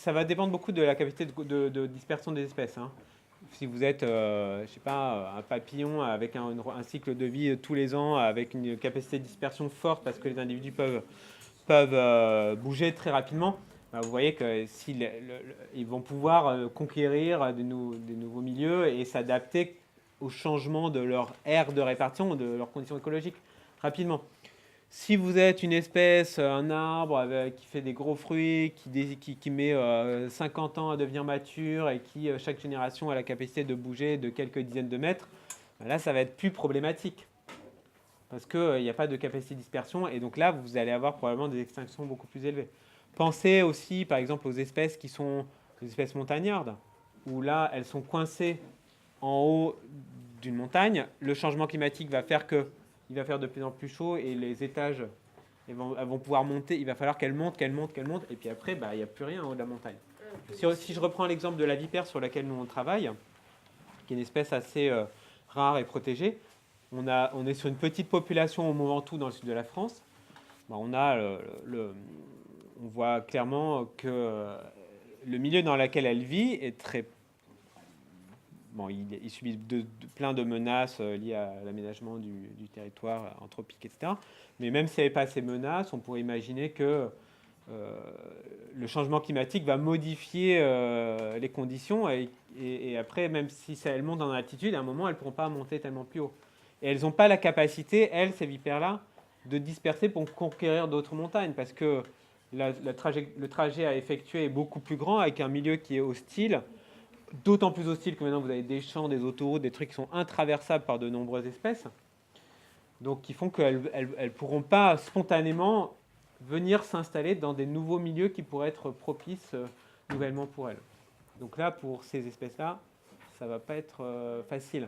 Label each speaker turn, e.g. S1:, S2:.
S1: ça va dépendre beaucoup de la capacité de dispersion des espèces, hein. Si vous êtes, je sais pas, un papillon avec un cycle de vie tous les ans, avec une capacité de dispersion forte parce que les individus peuvent bouger très rapidement, bah, vous voyez que ils vont pouvoir conquérir des nouveaux milieux et s'adapter au changement de leur aire de répartition, de leurs conditions écologiques rapidement. Si vous êtes une espèce, un arbre qui fait des gros fruits, qui met 50 ans à devenir mature et qui, chaque génération, a la capacité de bouger de quelques dizaines de mètres, bah là, ça va être plus problématique parce qu'il n'y a pas de capacité de dispersion et donc là, vous allez avoir probablement des extinctions beaucoup plus élevées. Pensez aussi, par exemple, aux espèces qui sont des espèces montagnardes, où là, elles sont coincées en haut d'une montagne. Le changement climatique va faire qu'il va faire de plus en plus chaud et les étages elles vont pouvoir monter. Il va falloir qu'elles montent, et puis après, bah, il n'y a plus rien en haut de la montagne. Si je reprends l'exemple de la vipère sur laquelle nous on travaille, qui est une espèce assez rare et protégée, on est sur une petite population au Mont Ventoux dans le sud de la France. Bah, on voit clairement que le milieu dans lequel elle vit est très... Bon, il subit plein de menaces liées à l'aménagement du territoire anthropique, etc. Mais même s'il n'y avait pas ces menaces, on pourrait imaginer que le changement climatique va modifier les conditions et après, même si elle monte en altitude, à un moment, elles ne pourront pas monter tellement plus haut. Et elles n'ont pas la capacité, ces vipères-là, de disperser pour conquérir d'autres montagnes parce que le trajet à effectuer est beaucoup plus grand avec un milieu qui est hostile, d'autant plus hostile que maintenant vous avez des champs, des autoroutes, des trucs qui sont intraversables par de nombreuses espèces, donc qui font qu'elles ne pourront pas spontanément venir s'installer dans des nouveaux milieux qui pourraient être propices nouvellement pour elles. Donc là, pour ces espèces-là, ça ne va pas être facile.